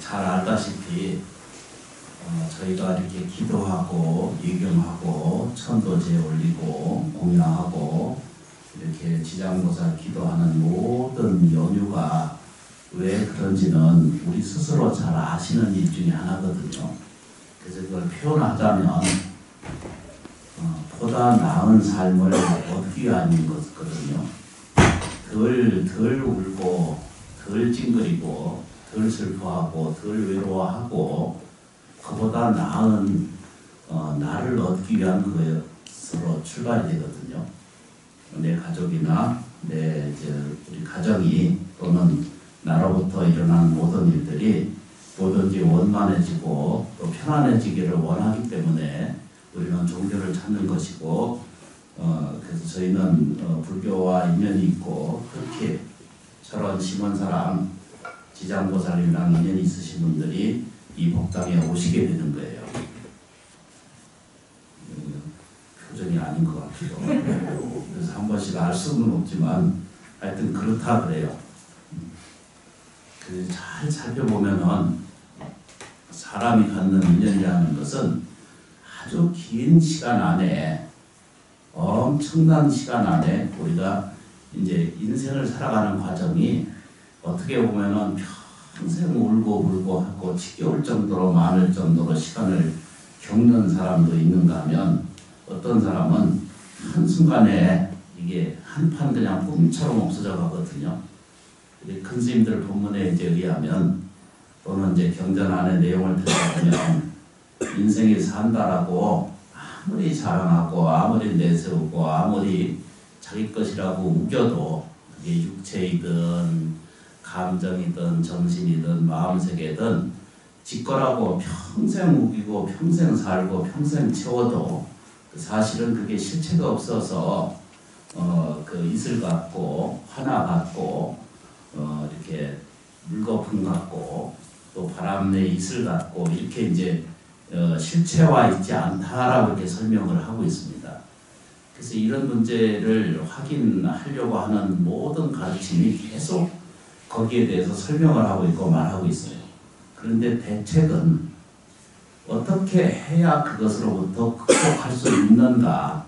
잘 알다시피 저희가 이렇게 기도하고 예경하고 천도제 올리고 공양하고 이렇게 지장보살 기도하는 모든 연유가 왜 그런지는 우리 스스로 잘 아시는 일 중에 하나거든요. 그래서 그걸 표현하자면 보다 나은 삶을 얻기 위한 것거든요. 덜 울고 덜 찡그리고 덜 슬퍼하고 덜 외로워하고 그보다 나은 나를 얻기 위한 것으로 출발이 되거든요. 내 가족이나 우리 가정이 또는 나로부터 일어난 모든 일들이 뭐든지 원만해지고 또 편안해지기를 원하기 때문에 우리는 종교를 찾는 것이고 그래서 저희는 불교와 인연이 있고 특히 저런 심원사랑 지장보살이랑 인연이 있으신 분들이 이 법당에 오시게 되는 거예요. 표정이 아닌 것 같기도 하고 그래서 한 번씩 알 수는 없지만 하여튼 그렇다 그래요. 그래서 잘 살펴보면은 사람이 갖는 인연이라는 것은 아주 긴 시간 안에 엄청난 시간 안에 우리가 이제 인생을 살아가는 과정이 어떻게 보면은 평생 울고 불고 하고 지겨울 정도로 많을 정도로 시간을 겪는 사람도 있는가 하면 어떤 사람은 한순간에 이게 한판 그냥 꿈처럼 없어져 가거든요. 큰 스님들 본문에 이제 의하면 또는 이제 경전 안의 내용을 듣다 보면 인생이 산다라고 아무리 자랑하고 아무리 내세우고 아무리 자기 것이라고 우겨도 그게 육체이든 감정이든 정신이든 마음세계든 지 거라고 평생 우기고 평생 살고 평생 채워도 사실은 그게 실체가 없어서 그 이슬 같고 화나 같고 이렇게 물거품 같고 또 바람 내 이슬 같고 이렇게 이제 실체화 있지 않다라고 이렇게 설명을 하고 있습니다. 그래서 이런 문제를 확인하려고 하는 모든 가르침이 계속 거기에 대해서 설명을 하고 있고 말하고 있어요. 그런데 대책은 어떻게 해야 그것으로부터 극복할 수 있는가,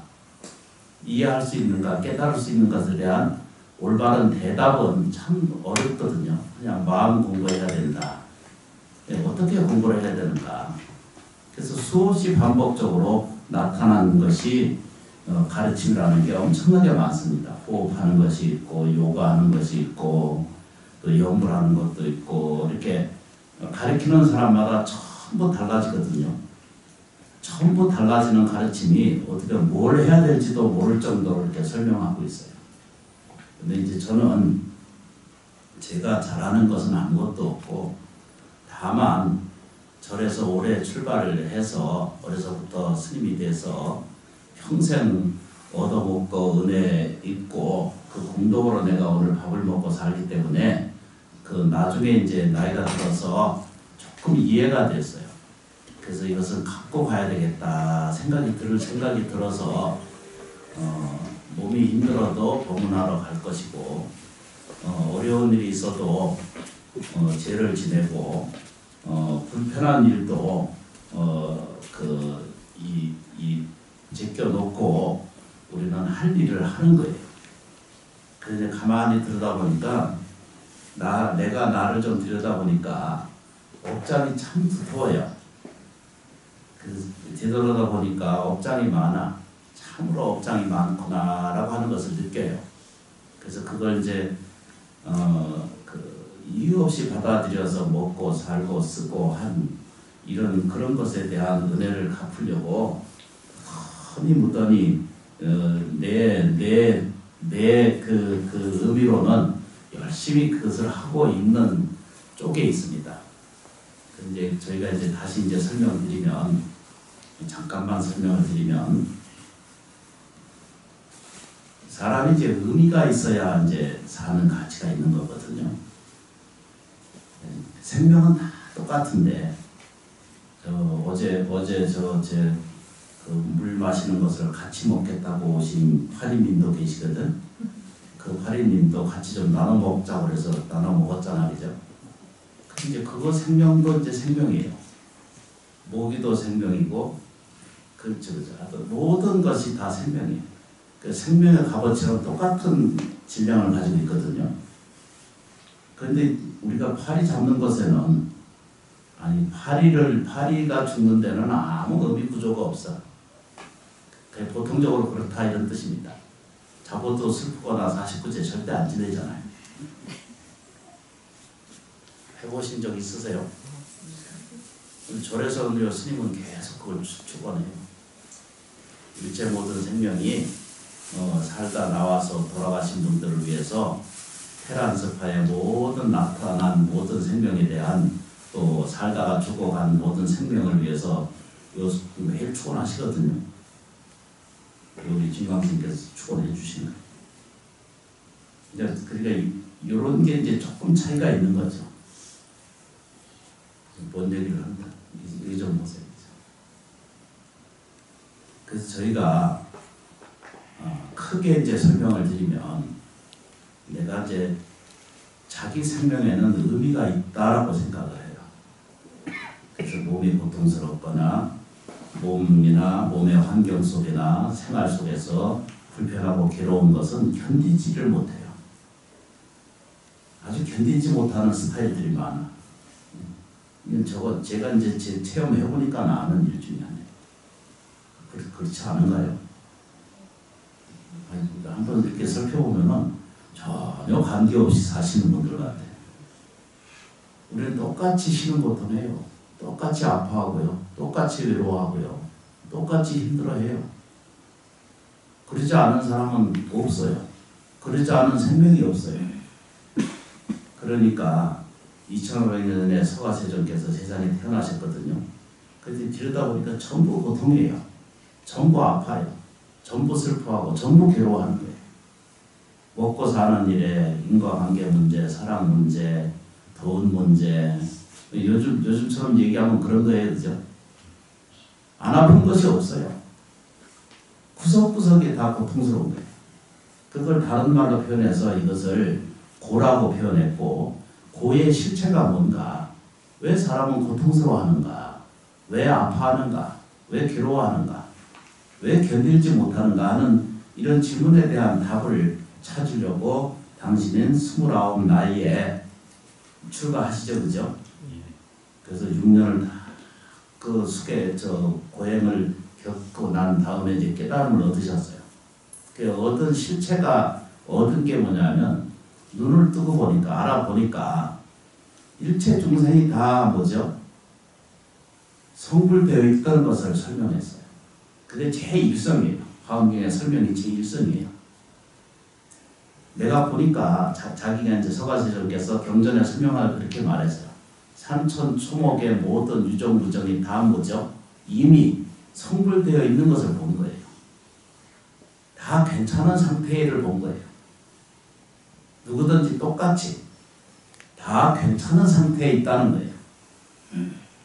이해할 수 있는가, 깨달을 수 있는 것에 대한 올바른 대답은 참 어렵거든요. 그냥 마음 공부해야 된다. 어떻게 공부를 해야 되는가. 그래서 수없이 반복적으로 나타나는 것이 가르침이라는 게 엄청나게 많습니다. 호흡하는 것이 있고 요가하는 것이 있고 또 염불하는 것도 있고 이렇게 가르치는 사람마다 전부 달라지거든요. 전부 달라지는 가르침이 어떻게 뭘 해야 될지도 모를 정도로 이렇게 설명하고 있어요. 근데 이제 저는 제가 잘하는 것은 아무것도 없고 다만 절에서 오래 출발을 해서 어려서부터 스님이 돼서 평생 얻어먹고 은혜 있고 그 공덕으로 내가 오늘 밥을 먹고 살기 때문에 그 나중에 이제 나이가 들어서 조금 이해가 됐어요. 그래서 이것은 갖고 가야 되겠다 생각이 들어서 몸이 힘들어도 법문하러 갈 것이고 어려운 일이 있어도 제를 지내고 불편한 일도 제껴놓고 우리는 할 일을 하는 거예요. 그래서 가만히 들여다보니까 내가 나를 좀 들여다보니까 업장이 참 두터워요. 그래서 되돌아다 보니까 업장이 많아. 참으로 업장이 많구나라고 하는 것을 느껴요. 그래서 그걸 이제 이유 없이 받아들여서 먹고 살고 쓰고 한 그런 것에 대한 은혜를 갚으려고 허니 묻더니 내 의미로는 열심히 그것을 하고 있는 쪽에 있습니다. 근데 저희가 이제 다시 이제 설명드리면 잠깐만 설명을 드리면 사람이 이제 의미가 있어야 이제 사는 가치가 있는 거거든요. 생명은 다 똑같은데 어제 제 물 마시는 것을 같이 먹겠다고 오신 화림님도 계시거든. 그 화림님도 같이 좀 나눠 먹자고 그래서 나눠 먹었잖아, 그죠? 이제 그거 생명도 이제 생명이에요. 모기도 생명이고, 그렇죠. 모든 것이 다 생명이에요. 그 생명의 값어치랑 똑같은 질량을 가지고 있거든요. 그런데 우리가 파리 잡는 것에는, 아니, 파리가 죽는 데는 아무 의미 구조가 없어. 보통적으로 그렇다 이런 뜻입니다. 잡아도 슬프거나 49제 절대 안 지내잖아요. 해보신 적 있으세요? 절에서 스님은 계속 그걸 추구하네요. 일체 모든 생명이 살다 나와서 돌아가신 분들을 위해서 테란스파의 모든 나타난 모든 생명에 대한 또 살다가 죽어간 모든 생명을 위해서 매일 축원하시거든요. 우리 진광스님께서 축원해 주시는. 그러니까 이런 게 이제 조금 차이가 있는 거죠. 뭔 얘기를 한다. 이 좀 보세요. 그래서 저희가 크게 이제 설명을 드리면, 내가 이제 자기 생명에는 의미가 있다라고 생각을 해요. 그래서 몸이 고통스럽거나 몸이나 몸의 환경 속이나 생활 속에서 불편하고 괴로운 것은 견디지를 못해요. 아주 견디지 못하는 스타일들이 많아. 이건 제가 이제 제 체험해 보니까 아는 일 중에 하나예요. 그렇지 않은가요? 한번 이렇게 살펴보면은 전혀 관계없이 사시는 분들 같아요. 우리는 똑같이 쉬는 고통해요. 똑같이 아파하고요. 똑같이 외로워하고요. 똑같이 힘들어해요. 그러지 않은 사람은 없어요. 그러지 않은 생명이 없어요. 그러니까 2500년에 서가세존께서 세상에 태어나셨거든요. 그때 들여다보니까 전부 고통이에요. 전부 아파요. 전부 슬퍼하고 전부 괴로워하는 거예요. 먹고 사는 일에 인과관계 문제, 사랑 문제, 돈 문제, 요즘처럼 얘기하면 그런 거예요. 그죠? 안 아픈 것이 없어요. 구석구석이 다 고통스러운 거예요. 그걸 다른 말로 표현해서 이것을 고라고 표현했고, 고의 실체가 뭔가, 왜 사람은 고통스러워하는가, 왜 아파하는가, 왜 괴로워하는가, 왜 견딜지 못하는가 하는 이런 질문에 대한 답을 찾으려고 당신은 29 나이에 출가하시죠, 그죠? 그래서 6년을 다 그 고행을 겪고 난 다음에 이제 깨달음을 얻으셨어요. 그 얻은 실체가 얻은 게 뭐냐면, 눈을 뜨고 보니까, 알아보니까 일체 중생이 다 뭐죠? 성불되어 있다는 것을 설명했어요. 그게 제1성이에요. 화엄경의 설명이 제1성이에요. 내가 보니까 자기가 이제 서가세존께서 경전에 설명을 그렇게 말했어요. 산천 초목의 모든 유정무정이 다 뭐죠? 이미 성불되어 있는 것을 본 거예요. 다 괜찮은 상태를 본 거예요. 누구든지 똑같이 다 괜찮은 상태에 있다는 거예요.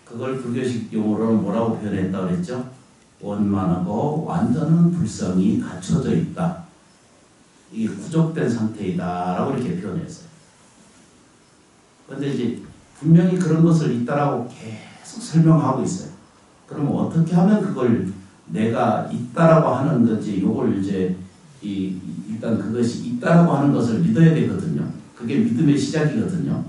그걸 불교식 용어로는 뭐라고 표현했다고 그랬죠? 원만하고 완전한 불성이 갖춰져 있다. 이게 구족된 상태이다 라고 이렇게 표현했어요. 그런데 이제 분명히 그런 것을 있다라고 계속 설명하고 있어요. 그러면 어떻게 하면 그걸 내가 있다라고 하는 건지, 요걸 이제 일단 그것이 있다라고 하는 것을 믿어야 되거든요. 그게 믿음의 시작이거든요.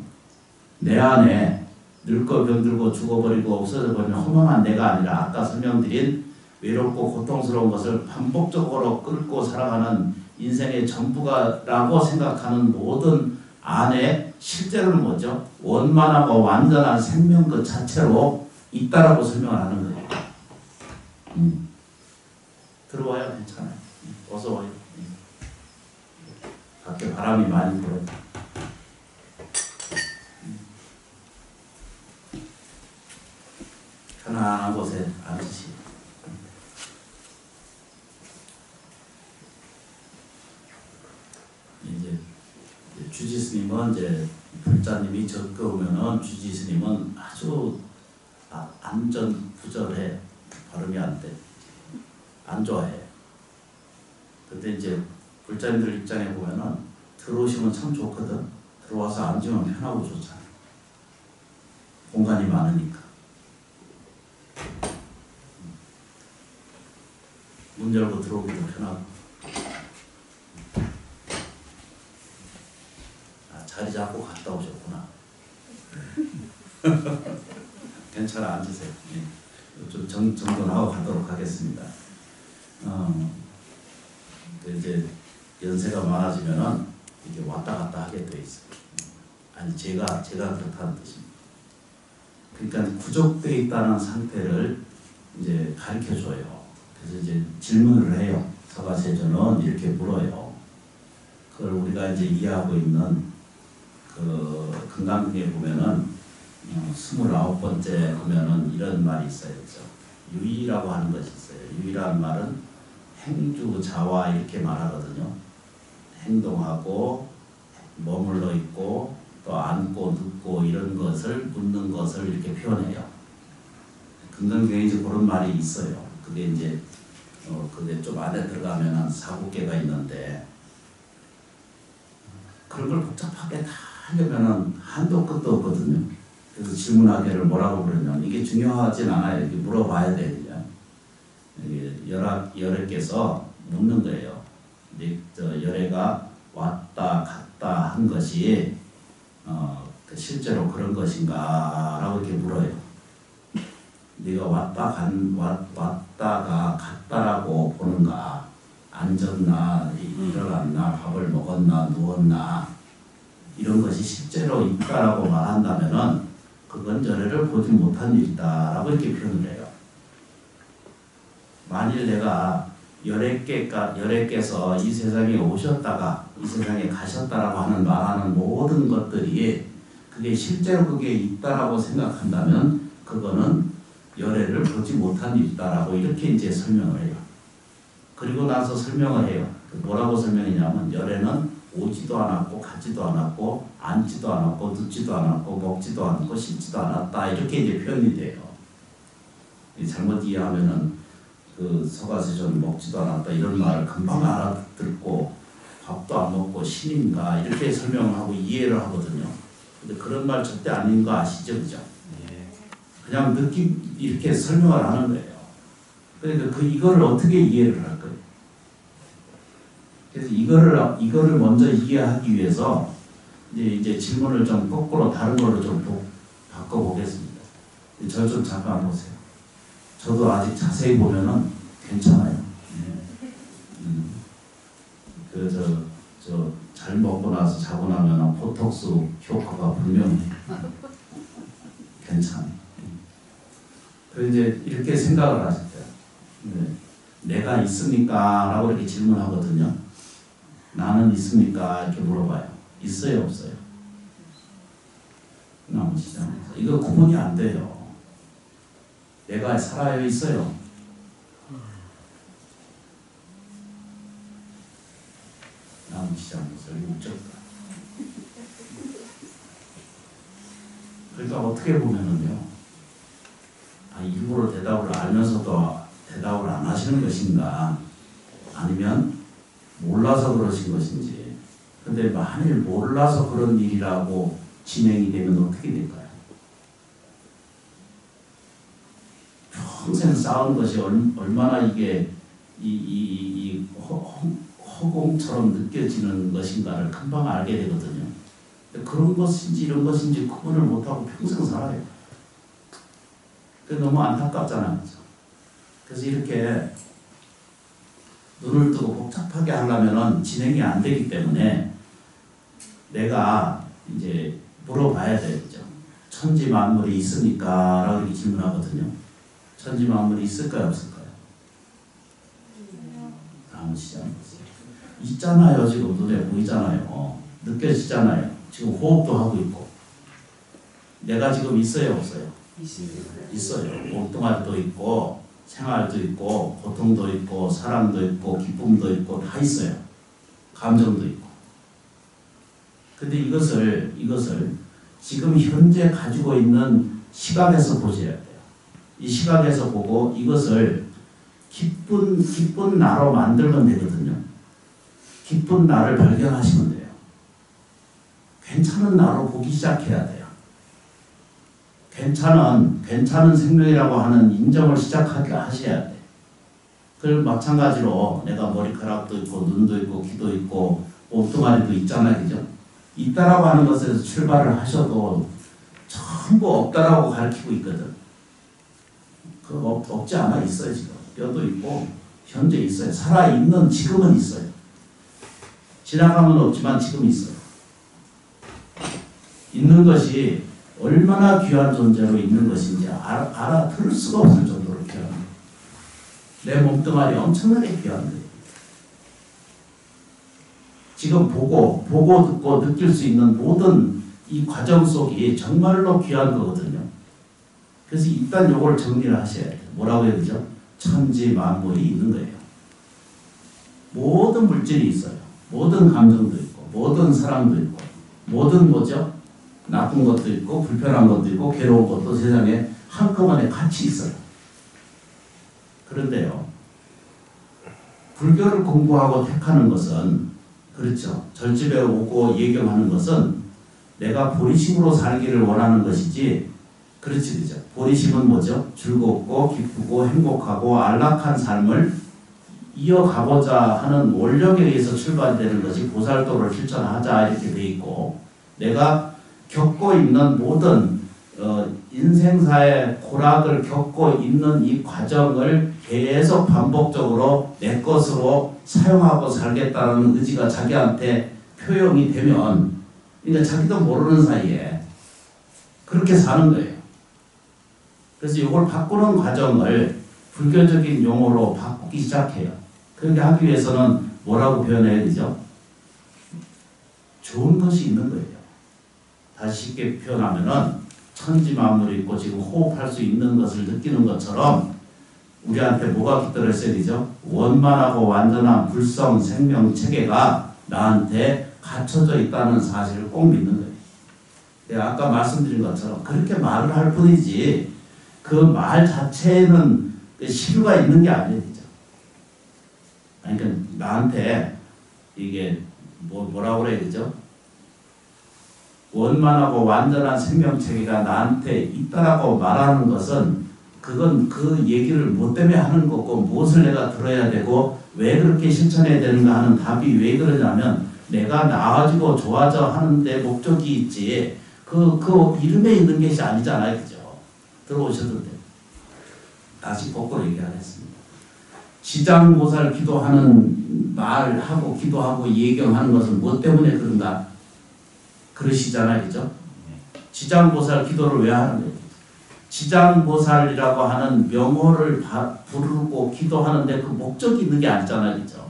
내 안에 늙고 병들고 죽어버리고 없어져 버리는 허망한 내가 아니라, 아까 설명드린 외롭고 고통스러운 것을 반복적으로 끌고 살아가는 인생의 전부가라고 생각하는 모든 안에 실제로는 뭐죠? 원만하고 완전한 생명 그 자체로 있다라고 설명을 하는 거예요. 들어와요? 괜찮아요. 어서 와요. 밖에 바람이 많이 불어요. 편안한 곳에 앉으시고. 이제 주지스님은 이제 불자님이 적어오면은 주지스님은 아주 안전부절해. 발음이 안 돼. 안 좋아해. 근데 이제 불자님들 입장에 보면은 들어오시면 참 좋거든. 들어와서 앉으면 편하고 좋잖아. 공간이 많으니까. 문 열고 들어오기도 편하고. 아, 자리 잡고 갔다 오셨구나. 괜찮아, 앉으세요. 예. 좀 정돈하고 가도록 하겠습니다. 이제 연세가 많아지면은 이게 왔다 갔다 하게 돼 있어요. 아니 제가 그렇다는 뜻입니다. 그러니까 구족돼 있다는 상태를 이제 가르쳐 줘요. 그래서 이제 질문을 해요. 서가세존은 이렇게 물어요. 그걸 우리가 이제 이해하고 있는 그 금강경에 보면은 29번째 보면은 이런 말이 있어요. 그렇죠? 유의라고 하는 것이 있어요. 유의라는 말은 행주자와 이렇게 말하거든요. 행동하고 머물러 있고 또 앉고 눕고 이런 것을 묻는 것을 이렇게 표현해요. 금강경에 이제 그런 말이 있어요. 그게 이제 그게 좀 안에 들어가면 한 4~5개가 있는데 그런 걸 복잡하게 다 하려면은 한도 끝도 없거든요. 그래서 질문하기를 뭐라고 그러냐면 이게 중요하진 않아요. 이렇게 물어봐야 되거든요. 열애께서 묻는 거예요. 열애가 왔다 갔다 한 것이 실제로 그런 것인가 라고 이렇게 물어요. 네가 왔다가 갔다라고 보는가? 앉았나 일어났나 밥을 먹었나 누웠나 이런 것이 실제로 있다라고 말한다면은 그건 열애를 보지 못한 일이다라고 이렇게 표현을 해요. 만일 내가 열애께서 이 세상에 오셨다가 이 세상에 가셨다라고 말하는 모든 것들이 그게 실제로 그게 있다라고 생각한다면 그거는 열애를 보지 못한 일이다라고 이렇게 이제 설명을 해요. 그리고 나서 설명을 해요. 뭐라고 설명했냐면 열애는 오지도 않았고 가지도 않았고 앉지도 않았고 눕지도 않았고 먹지도 않고 씻지도 않았다 이렇게 이제 표현이 돼요. 잘못 이해하면은 그 서가세존 먹지도 않았다 이런 말을 금방 알아듣고 밥도 안 먹고 신인가 이렇게 설명을 하고 이해를 하거든요. 근데 그런 말 절대 아닌 거 아시죠, 그죠? 그냥 느낌 이렇게 설명을 하는 거예요. 그러니까 이거를 어떻게 이해를 할 거예요? 그래서 이거를 먼저 이해하기 위해서 이제 질문을 좀 거꾸로 다른 걸로 좀 바꿔보겠습니다. 저 좀 잠깐 보세요. 저도 아직 자세히 보면은 괜찮아요. 잘 먹고 나서 자고 나면 보톡스 효과가 분명히 괜찮아요. 그래서 이제 이렇게 생각을 하실 때요. 내가 있습니까? 라고 이렇게 질문하거든요. 나는 있습니까? 이렇게 물어봐요. 있어요? 없어요? 나머지잖아요. 이거 구분이 안 돼요. 내가 살아요? 있어요? 나머지잖아요. 여기 웃겼다. 그러니까 어떻게 보면은요. 일부러 대답을 알면서도 대답을 안 하시는 것인가 아니면 몰라서 그러신 것인지. 근데 만일 몰라서 그런 일이라고 진행이 되면 어떻게 될까요? 평생 쌓은 것이 얼마나 이게 허공처럼 느껴지는 것인가를 금방 알게 되거든요. 그런 것인지 이런 것인지 구분을 못하고 평생 살아요. 너무 안타깝잖아요. 그래서 이렇게 눈을 뜨고 복잡하게 하려면 진행이 안 되기 때문에 내가 이제 물어봐야 되겠죠. 천지 만물이 있습니까? 라고 이렇게 질문하거든요. 천지 만물이 있을까요? 없을까요? 아무시지 않으세요. 있잖아요. 지금 눈에 보이잖아요. 느껴지잖아요. 지금 호흡도 하고 있고. 내가 지금 있어요? 없어요? 있어요. 몸뚱아리도 있고 생활도 있고 고통도 있고 사랑도 있고 기쁨도 있고 다 있어요. 감정도 있고. 근데 이것을 지금 현재 가지고 있는 시각에서 보셔야 돼요. 이 시각에서 보고 이것을 기쁜 나로 만들면 되거든요. 기쁜 나를 발견하시면 돼요. 괜찮은 나로 보기 시작해야 돼요. 괜찮은 생명이라고 하는 인정을 시작하게 하셔야 돼. 그리고 마찬가지로 내가 머리카락도 있고 눈도 있고 귀도 있고 몸뚱아리도 있잖아요. 그죠? 있다라고 하는 것에서 출발을 하셔도 전부 없다라고 가르치고 있거든. 그거 없지 않아 있어요. 지금 뼈도 있고 현재 있어요. 살아있는 지금은 있어요. 지나가면 없지만 지금 있어요. 있는 것이 얼마나 귀한 존재로 있는 것인지 알아들을 수가 없을 정도로 귀한 거예요. 내 몸뚱아리 엄청나게 귀한 거예요. 지금 보고 듣고 느낄 수 있는 모든 이 과정 속이 정말로 귀한 거거든요. 그래서 일단 요걸 정리를 하셔야 돼요. 뭐라고 해야 되죠? 천지 만물이 있는 거예요. 모든 물질이 있어요. 모든 감정도 있고 모든 사랑도 있고 모든 뭐죠? 나쁜 것도 있고 불편한 것도 있고 괴로운 것도 세상에 한꺼번에 같이 있어요. 그런데요. 불교를 공부하고 택하는 것은 그렇죠. 절집에 오고 예경하는 것은 내가 보리심으로 살기를 원하는 것이지 그렇지 그죠. 보리심은 뭐죠? 즐겁고 기쁘고 행복하고 안락한 삶을 이어가고자 하는 원력에 의해서 출발이 되는 것이 보살도를 실천하자 이렇게 돼 있고 내가 겪고 있는 모든 인생사의 고락을 겪고 있는 이 과정을 계속 반복적으로 내 것으로 사용하고 살겠다는 의지가 자기한테 표현이 되면 그러니까 자기도 모르는 사이에 그렇게 사는 거예요. 그래서 이걸 바꾸는 과정을 불교적인 용어로 바꾸기 시작해요. 그렇게 하기 위해서는 뭐라고 표현해야 되죠? 좋은 것이 있는 거예요. 다시 쉽게 표현하면은 천지 만물이 있고 지금 호흡할 수 있는 것을 느끼는 것처럼 우리한테 뭐가 깃들어 있어야 되죠? 원만하고 완전한 불성 생명 체계가 나한테 갖춰져 있다는 사실을 꼭 믿는 거예요. 내가 아까 말씀드린 것처럼 그렇게 말을 할 뿐이지 그 말 자체에는 실효가 있는 게 아니에요. 그러니까 나한테 이게 뭐라고 그래야 되죠? 원만하고 완전한 생명체계가 나한테 있다라고 말하는 것은 그건 그 얘기를 뭐 때문에 하는 거고 무엇을 내가 들어야 되고 왜 그렇게 실천해야 되는가 하는 답이 왜 그러냐면 내가 나아지고 좋아져 하는데 목적이 있지 그 이름에 있는 것이 아니잖아요. 그죠? 들어오셔도 돼요. 다시 거꾸로 얘기하겠습니다. 지장보살 기도하는 말하고 기도하고 예경하는 것은 무엇 때문에 그런가? 그러시잖아요. 그죠? 지장보살 기도를 왜 하는 거예요? 지장보살이라고 하는 명호를 부르고 기도하는데 그 목적이 있는 게 아니잖아요. 그죠?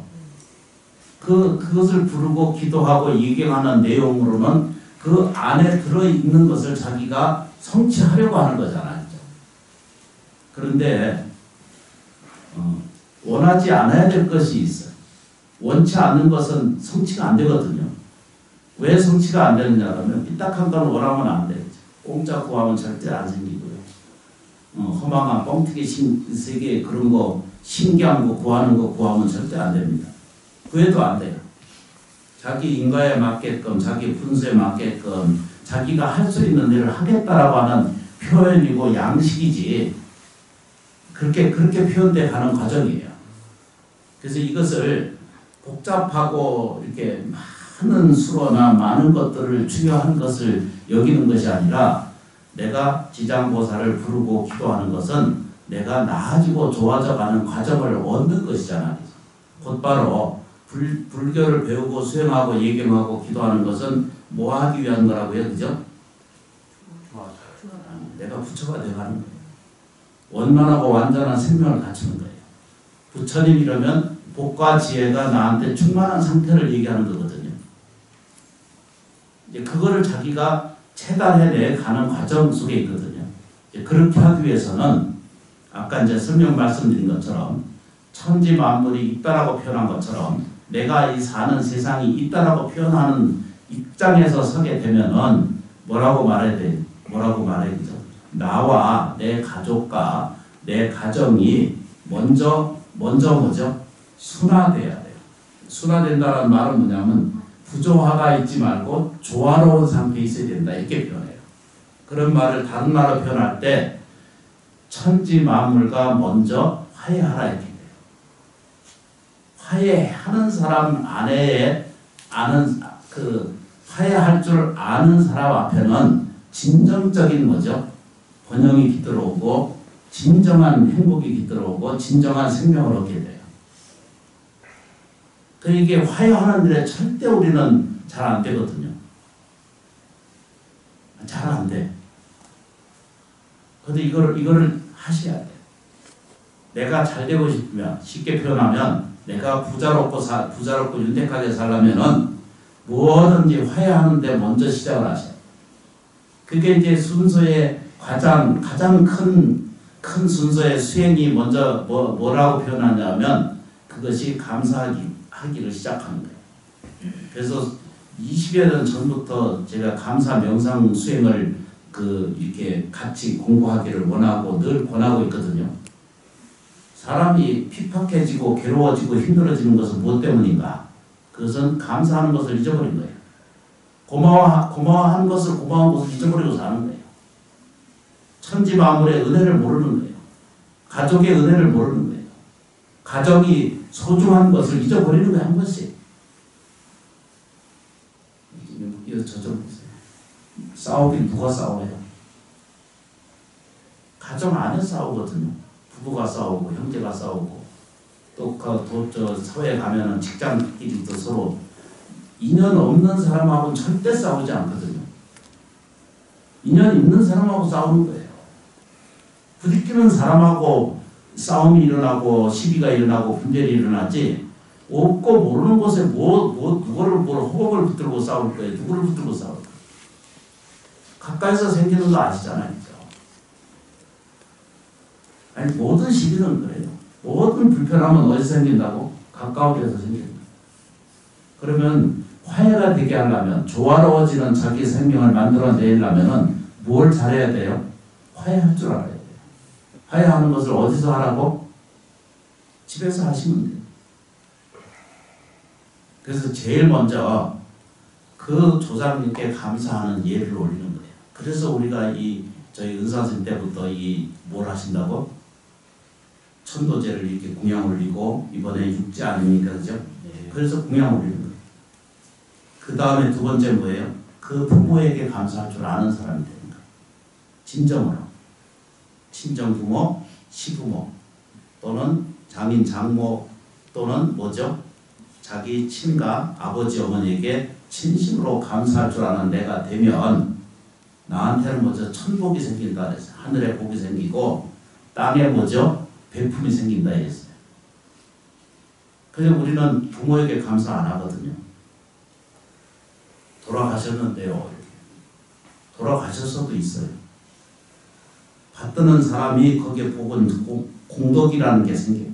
그것을 부르고 기도하고 예경하는 내용으로는 그 안에 들어있는 것을 자기가 성취하려고 하는 거잖아요. 그죠? 그런데 원하지 않아야 될 것이 있어요. 원치 않는 것은 성취가 안 되거든요. 왜 성취가 안 되느냐 하면 삐딱한 건 원하면 안 되죠. 공짜 구하면 절대 안 생기고요. 허망한 뻥튀기 세계 그런 거 신기한 거 구하는 거 구하면 절대 안 됩니다. 구해도 안 돼요. 자기 인과에 맞게끔 자기 분수에 맞게끔 자기가 할 수 있는 일을 하겠다라고 하는 표현이고 양식이지 그렇게 표현돼 가는 과정이에요. 그래서 이것을 복잡하고 이렇게 많은 수로나 많은 것들을 추려한 것을 여기는 것이 아니라 내가 지장보살을 부르고 기도하는 것은 내가 나아지고 좋아져가는 과정을 얻는 것이잖아요. 곧바로 불교를 배우고 수행하고 예경하고 기도하는 것은 뭐 하기 위한 거라고요? 그죠? 내가 부처가 되어가는 거예요. 원만하고 완전한 생명을 갖추는 거예요. 부처님이라면 복과 지혜가 나한테 충만한 상태를 얘기하는 거거든요. 이제 그거를 자기가 체달해내 가는 과정 속에 있거든요. 이제 그렇게 하기 위해서는 아까 이제 설명 말씀드린 것처럼 천지 만물이 있다라고 표현한 것처럼 내가 이 사는 세상이 있다라고 표현하는 입장에서 서게 되면은 뭐라고 말해야 돼? 뭐라고 말해야 되죠? 나와 내 가족과 내 가정이 먼저 뭐죠? 순화돼야 돼요. 순화된다는 말은 뭐냐면 부조화가 있지 말고 조화로운 상태에 있어야 된다. 이렇게 표현해요. 그런 말을 다른 말로 표현할 때 천지 만물과 먼저 화해하라 이렇게 돼요. 화해하는 사람 안에 화해할 줄 아는 사람 앞에는 진정적인 뭐죠? 번영이 깃들어오고 진정한 행복이 깃들어오고 진정한 생명을 얻게 돼요. 그러니까 이게 화해하는 일에 절대 우리는 잘 안 되거든요. 잘 안 돼. 근데 이거를 하셔야 돼요. 내가 잘 되고 싶으면, 쉽게 표현하면 내가 부자롭고 윤택하게 살려면은 뭐든지 화해하는데 먼저 시작을 하셔요. 그게 이제 순서의 가장 큰 순서의 수행이 먼저 뭐라고 표현하냐면 그것이 감사하기를 시작하는 거예요. 그래서 20여 년 전부터 제가 감사 명상 수행을 이렇게 같이 공부하기를 원하고 늘 권하고 있거든요. 사람이 핍박해지고 괴로워지고 힘들어지는 것은 무엇 때문인가? 그것은 감사하는 것을 잊어버린 거예요. 고마운 것을 잊어버리고 사는 거예요. 천지 만물의 은혜를 모르는 거예요. 가족의 은혜를 모르는 거예요. 가정이 소중한 것을 잊어버리는 거예요. 한 번씩. 저 좀 보세요. 싸우긴 누가 싸워요? 가정 안에 싸우거든요. 부부가 싸우고 형제가 싸우고 또 사회에 가면은 직장끼리 또 서로 인연 없는 사람하고는 절대 싸우지 않거든요. 인연 있는 사람하고 싸우는 거예요. 부딪히는 사람하고 싸움이 일어나고 시비가 일어나고 분열이 일어나지 없고 모르는 곳에 누구를 호흡을 붙들고 싸울 거예요. 누구를 붙들고 싸울 거예요. 가까이서 생기는 거 아시잖아요. 아니 모든 시비는 그래요. 모든 불편함은 어디서 생긴다고? 가까운 데서 생긴다. 그러면 화해가 되게 하려면 조화로워지는 자기 생명을 만들어내려면 뭘 잘해야 돼요? 화해할 줄 알아야 돼요. 화해하는 것을 어디서 하라고? 집에서 하시면 돼요. 그래서 제일 먼저 그 조상님께 감사하는 예를 올리는 거예요. 그래서 우리가 저희 은사선 때부터 뭘 하신다고? 천도제를 이렇게 공양 올리고 이번에 육제 아닙니까? 그죠? 네. 그래서 공양 올리는 거예요. 그 다음에 두 번째 뭐예요? 그 부모에게 감사할 줄 아는 사람이 되는 거예요. 진정으로. 친정부모, 시부모 또는 장인, 장모 또는 뭐죠? 자기 친가, 아버지, 어머니에게 진심으로 감사할 줄 아는 내가 되면 나한테는 뭐죠? 천복이 생긴다 그랬어요. 하늘에 복이 생기고 땅에 뭐죠? 배품이 생긴다 했어요. 그래서 우리는 부모에게 감사 안 하거든요. 돌아가셨는데요. 돌아가실 수도 있어요. 받드는 사람이 거기에 복은 공덕이라는 게 생겨요.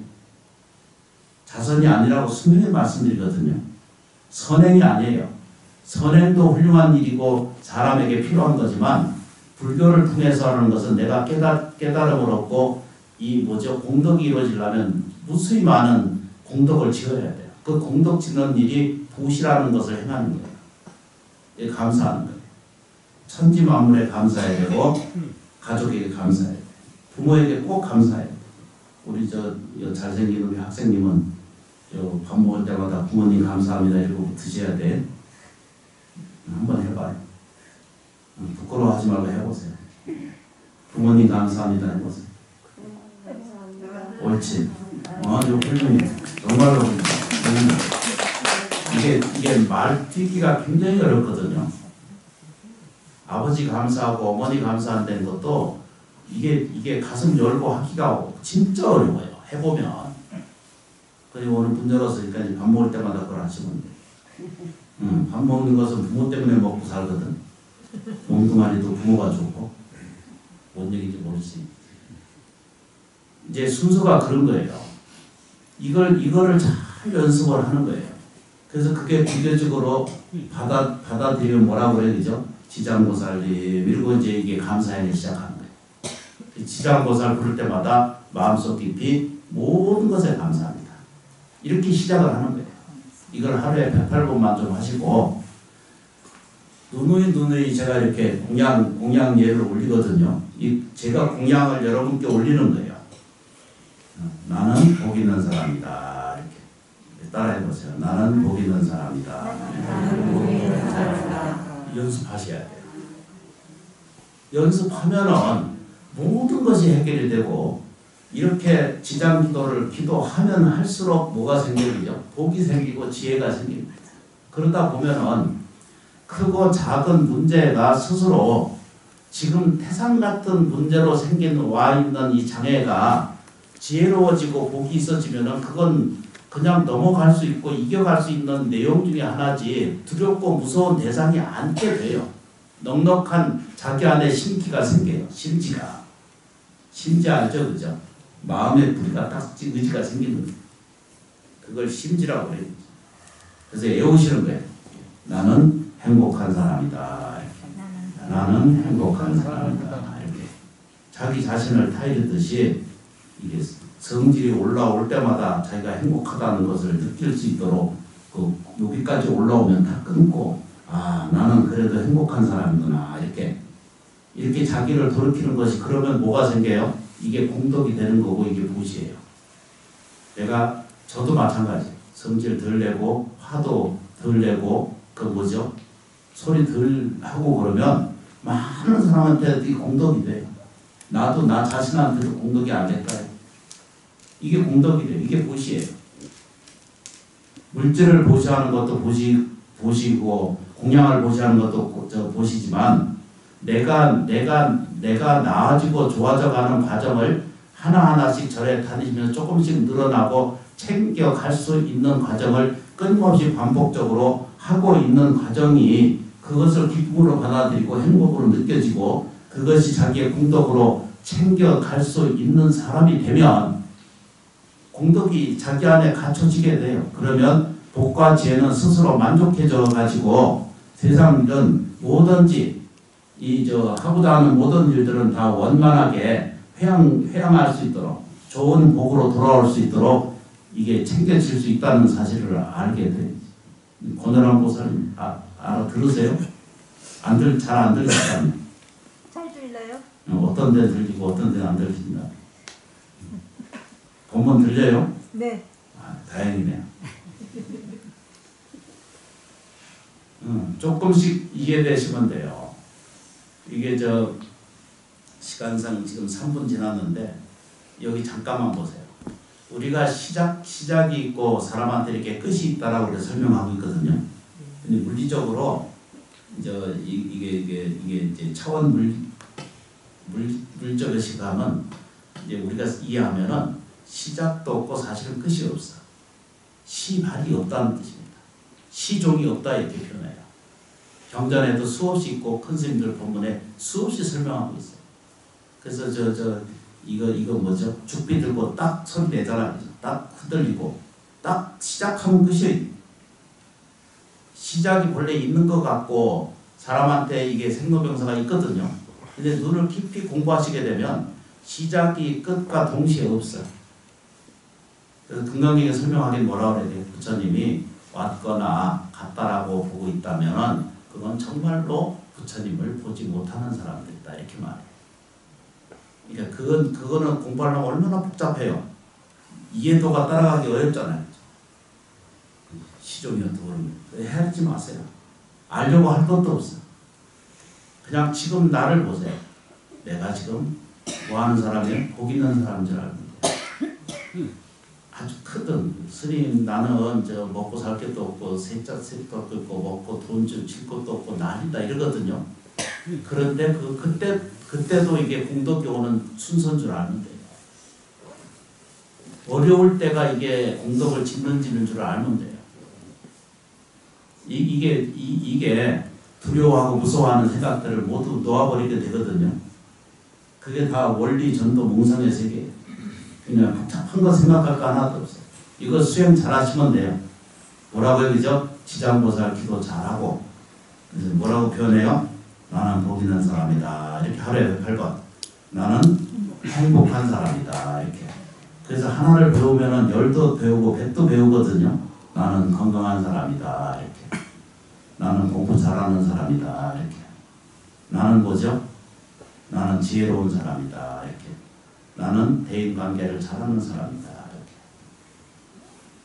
자선이 아니라고 분명히 말씀드리거든요. 선행이 아니에요. 선행도 훌륭한 일이고 사람에게 필요한 거지만 불교를 통해서 하는 것은 내가 깨달음을 얻고 공덕이 이루어지려면 무수히 많은 공덕을 지어야 돼요. 그 공덕 짓는 일이 도시라는 것을 행하는 거예요. 감사하는 거예요. 천지 만물에 감사해야 되고 가족에게 감사해야 돼요. 부모에게 꼭 감사해야 돼요. 우리 잘생긴 우리 학생님은 밥 먹을 때마다 부모님 감사합니다 이러고 드셔야 돼. 한번 해봐요. 부끄러워하지 말고 해보세요. 부모님 감사합니다 해보세요. 옳지. 아주 훌륭해. 정말로 이게 말 뛰기가 굉장히 어렵거든요. 아버지 감사하고 어머니 감사한다는 것도 이게 가슴 열고 하기가 진짜 어려워요. 해보면. 그리고 오늘 문 열었으니까 밥 먹을 때마다 그걸 하시면 돼요. 밥 먹는 것은 부모 때문에 먹고 살거든. 몽둥아리도 부모가 좋고 뭔 얘기인지 모르지. 이제 순서가 그런 거예요. 이거를 잘 연습을 하는 거예요. 그래서 그게 비교적으로 받아들이면 뭐라고 그래야 되죠? 지장보살님 이러고 이제 이게 감사행을 시작하는 거예요. 지장보살 부를 때마다 마음속 깊이 모든 것에 감사합니다. 이렇게 시작을 하는 거예요. 이걸 하루에 108번만 좀 하시고 누누이 제가 이렇게 공양 예를 올리거든요. 제가 공양을 여러분께 올리는 거예요. 나는 복 있는 사람이다. 이렇게 따라해 보세요. 나는 복 있는 사람이다. 나는 복 있는 사람이다. 연습하셔야 돼요. 연습하면은 모든 것이 해결이 되고, 이렇게 지장 기도를 기도하면 할수록 뭐가 생기죠? 복이 생기고 지혜가 생깁니다. 그러다 보면은 크고 작은 문제가 스스로 지금 태산 같은 문제로 생긴 와 있는 이 장애가 지혜로워지고 복이 있어지면은 그건 그냥 넘어갈 수 있고 이겨갈 수 있는 내용 중에 하나지, 두렵고 무서운 대상이 않게 돼요. 넉넉한 자기 안에 심기가 생겨요. 심지 알죠? 그죠? 마음의 부리가 딱 의지가 생기는 거예요. 그걸 심지라고 해요. 그래서 애우시는 거예요. 나는 행복한 사람이다. 나는 행복한 사람이다. 이렇게 자기 자신을 타이르듯이 이게 성질이 올라올 때마다 자기가 행복하다는 것을 느낄 수 있도록 여기까지 올라오면 다 끊고, 아, 나는 그래도 행복한 사람이구나. 이렇게 자기를 돌이키는 것이, 그러면 뭐가 생겨요? 이게 공덕이 되는 거고, 이게 무시예요. 저도 마찬가지. 성질 덜 내고, 화도 덜 내고, 소리 덜 하고 그러면 많은 사람한테 이게 공덕이 돼요. 나도 나 자신한테도 공덕이 안 될까요? 이게 공덕이 돼요. 이게 보시예요. 물질을 보시하는 것도 보시고, 공양을 보시하는 것도 보시지만, 내가 나아지고 좋아져가는 과정을 하나하나씩 절에 다니시면서 조금씩 늘어나고 챙겨갈 수 있는 과정을 끊임없이 반복적으로 하고 있는 과정이, 그것을 기쁨으로 받아들이고 행복으로 느껴지고 그것이 자기의 공덕으로 챙겨갈 수 있는 사람이 되면 공덕이 자기 안에 갖춰지게 돼요. 그러면 복과 지혜는 스스로 만족해져 가지고 세상 일은 뭐든지 하고자 하는 모든 일들은 다 원만하게 회양할 수 있도록, 좋은 복으로 돌아올 수 있도록 이게 챙겨질 수 있다는 사실을 알게 돼요. 고노란 보살님 들으세요? 잘 안 들리시다며? 잘 들려요? 어떤 데 들리고 어떤 데는 안 들리신다. 본문 들려요? 네. 다행이네요. 조금씩 이해되시면 돼요. 이게 시간상 지금 3분 지났는데 여기 잠깐만 보세요. 우리가 시작이 있고 사람한테 이렇게 끝이 있다라고 이렇게 설명하고 있거든요. 근데 물리적으로 이게 이제 차원 물적의 시감은 이제 우리가 이해하면은 시작도 없고 사실은 끝이 없어. 시발이 없다는 뜻입니다. 시종이 없다 이렇게 표현해요. 경전에도 수없이 있고 큰 스님들 본문에 수없이 설명하고 있어요. 그래서 이거 뭐죠? 죽비 들고 딱 소리 내잖아요. 딱 흔들리고 딱 시작하면 끝이, 시작이 본래 있는 것 같고 사람한테 이게 생로병사가 있거든요. 근데 눈을 깊이 공부하시게 되면 시작이 끝과 동시에 없어요. 그래서 금강경에 설명하긴 뭐라고 그래야 돼요? 부처님이 왔거나 갔다라고 보고 있다면 그건 정말로 부처님을 보지 못하는 사람들이다 이렇게 말해요. 그러니까 그거는 공부하려면 얼마나 복잡해요. 이해도가 따라가기 어렵잖아요. 시종이어도 모르면 헤아리지 마세요. 알려고 할 것도 없어. 그냥 지금 나를 보세요. 내가 지금 뭐하는 사람이에요? 복 있는 사람인 줄 알고 아주 크든 스님 나는 먹고 살 것도 없고 세도 없고 먹고 돈 줄 것도 없고 난리다 이러거든요. 그런데 그때도 이게 공덕이 오는 순서인 줄 아는데, 어려울 때가 이게 공덕을 짓는 줄 알면 돼요. 이게 두려워하고 무서워하는 생각들을 모두 놓아버리게 되거든요. 그게 다 원리 전도 몽상의 세계예요. 그냥 복잡한 거 생각할 거 하나도 없어요. 이거 수행 잘 하시면 돼요. 뭐라고 해야 되죠? 지장보살 기도 잘하고, 그래서 뭐라고 표현해요? 나는 복 있는 사람이다. 이렇게 하루에 8번. 나는 행복한 사람이다. 이렇게. 그래서 하나를 배우면은 10도 배우고 100도 배우거든요. 나는 건강한 사람이다. 이렇게. 나는 공부 잘하는 사람이다. 이렇게. 나는 뭐죠? 나는 지혜로운 사람이다. 이렇게. 나는 대인관계를 잘하는 사람이다. 이렇게.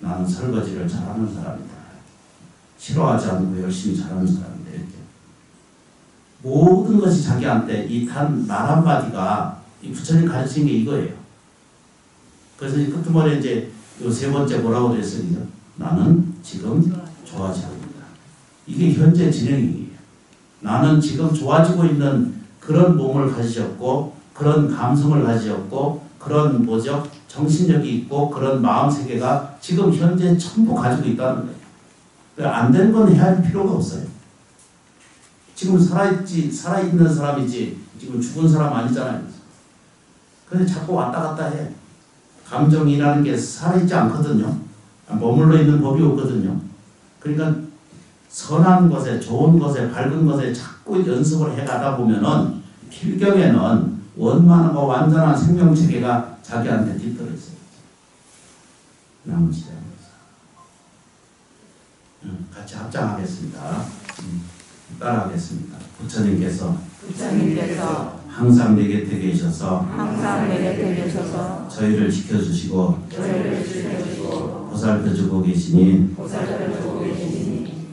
나는 설거지를 잘하는 사람이다. 싫어하지 않고 열심히 잘하는 사람이다. 이렇게. 모든 것이 자기한테 이 말 한마디가 이 부처님 가르친 게 이거예요. 그래서 끝머리에 이제 요 세 번째 뭐라고 그랬어요? 나는 지금 좋아지고 있다. 이게 현재 진행이에요. 나는 지금 좋아지고 있는 그런 몸을 가지셨고, 그런 감성을 가지셨고, 그런 뭐죠? 정신력이 있고, 그런 마음 세계가 지금 현재 전부 가지고 있다는 거예요. 안 된 건 해야 할 필요가 없어요. 지금 살아있는 사람이지, 지금 죽은 사람 아니잖아요. 근데 자꾸 왔다 갔다 해. 감정이라는 게 살아있지 않거든요. 머물러 있는 법이 없거든요. 그러니까 선한 것에, 좋은 것에, 밝은 것에 자꾸 연습을 해가다 보면은 필경에는 원만하고 완전한 생명체계가 자기한테 뒤떨어 있어요. 나머지 같이 합장하겠습니다. 따라하겠습니다. 부처님께서 항상 내 곁에 계셔서 저희를 지켜주시고 보살펴주고 계시니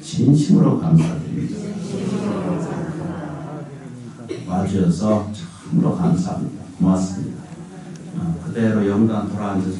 진심으로 감사드립니다. 와주셔서 참으로 감사합니다. 고맙습니다. 그대로 영광 돌아앉아서